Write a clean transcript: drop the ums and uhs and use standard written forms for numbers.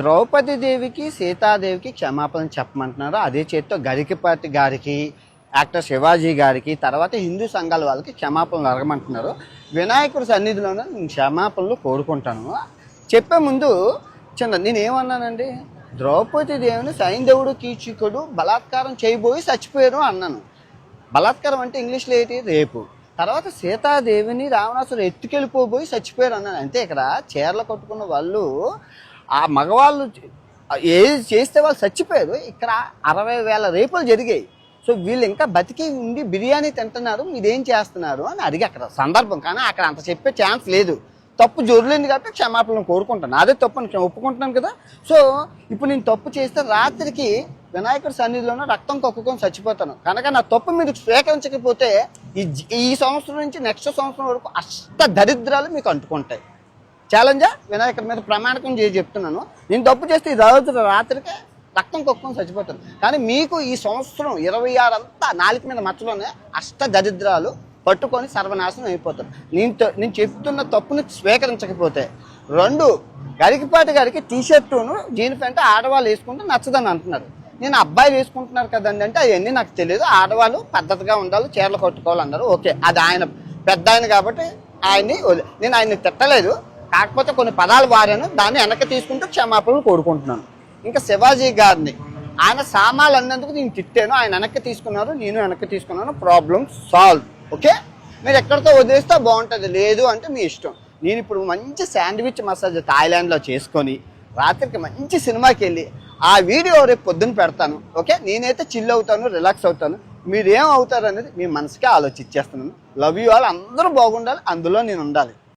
ద్రౌపది దేవికి సీతాదేవికి క్షమాపణ చెప్పమంటున్నారు. అదే చేత్తో గరికపాటి గారికి, యాక్టర్ శివాజీ గారికి, తర్వాత హిందూ సంఘాల వాళ్ళకి క్షమాపణలు అడగమంటున్నారు. వినాయకుడి సన్నిధిలోనే నేను క్షమాపణలు కోరుకుంటాను. చెప్పే ముందు నేనేమన్నానండి, ద్రౌపది దేవిని సైంధవుడు కీచకుడు బలాత్కారం చేయబోయి చచ్చిపోయారు అన్నాను. బలాత్కారం అంటే ఇంగ్లీష్లో ఏంటి, రేపు. తర్వాత సీతాదేవిని రావణాసుడు ఎత్తుకెళ్ళిపోబోయి చచ్చిపోయారు అన్నాను. అంతే. ఇక్కడ చీరలు కట్టుకున్న వాళ్ళు, ఆ మగవాళ్ళు ఏది చేస్తే వాళ్ళు చచ్చిపోయారు. ఇక్కడ 60,000 రేపులు జరిగాయి. సో వీళ్ళు ఇంకా బతికి ఉండి బిర్యానీ తింటున్నారు, మీరేం చేస్తున్నారు అని అడిగి అక్కడ సందర్భం. కానీ అక్కడ అంత చెప్పే ఛాన్స్ లేదు. తప్పు జొరలేదు కాబట్టి క్షమాపణలు కోరుకుంటాను. అదే తప్పు అని ఒప్పుకుంటున్నాను కదా. సో ఇప్పుడు నేను తప్పు చేస్తే రాత్రికి వినాయకుడి సన్నిధిలోనే రక్తం కక్కుకొని చచ్చిపోతాను. కనుక నా తప్పు మీరు స్వీకరించకపోతే ఈ సంవత్సరం నుంచి నెక్స్ట్ సంవత్సరం వరకు అష్ట దరిద్రాలు మీకు అంటుకుంటాయి. ఛాలెంజా వినాయకుడి మీద ప్రమాణకం చేసి చెప్తున్నాను. నేను తప్పు చేస్తే ఈ రోజు రాత్రికి రక్తం కొక్కుని చచ్చిపోతాను. కానీ మీకు ఈ సంవత్సరం 26 అంతా నాలుగు మీద మచ్చలోనే అష్ట దరిద్రాలు పట్టుకొని సర్వనాశనం అయిపోతారు. నేను చెప్తున్న తప్పుని స్వీకరించకపోతే. 2, గరికపాటి గారికి టీషర్టును జీన్ ప్యాంట్ ఆడవాళ్ళు వేసుకుంటే నచ్చదని అంటున్నారు. నేను అబ్బాయిలు వేసుకుంటున్నారు కదండి అంటే అవన్నీ నాకు తెలియదు. ఆడవాళ్ళు పద్ధతిగా ఉండాలి, చీరలు కట్టుకోవాలన్నారు. ఓకే, అది ఆయన పెద్ద ఆయన కాబట్టి నేను ఆయన్ని తిట్టలేదు. కాకపోతే కొన్ని పదాలు వారాను, దాన్ని వెనక్కి తీసుకుంటూ క్షమాపణలు కోరుకుంటున్నాను. ఇంకా శివాజీ గారిని ఆయన సామాన్లు అన్నందుకు నేను తిట్టాను, ఆయన వెనక్కి తీసుకున్నారు, నేను వెనక్కి తీసుకున్నాను. Problem solve. ఓకే, మీరు ఎక్కడితో వదిలేస్తే బాగుంటుంది, లేదు అంటే మీ ఇష్టం. నేను ఇప్పుడు మంచి శాండ్విచ్ మసాజ్ థాయిలాండ్లో చేసుకొని రాత్రికి మంచి సినిమాకి వెళ్ళి ఆ వీడియో రేపు పొద్దున్న పెడతాను. ఓకే, నేనైతే చిల్ అవుతాను, రిలాక్స్ అవుతాను. మీరేం అవుతారు అనేది మీ మనసుకే ఆలోచించేస్తున్నాను. Love you all. అందరూ బాగుండాలి, అందులో నేను ఉండాలి.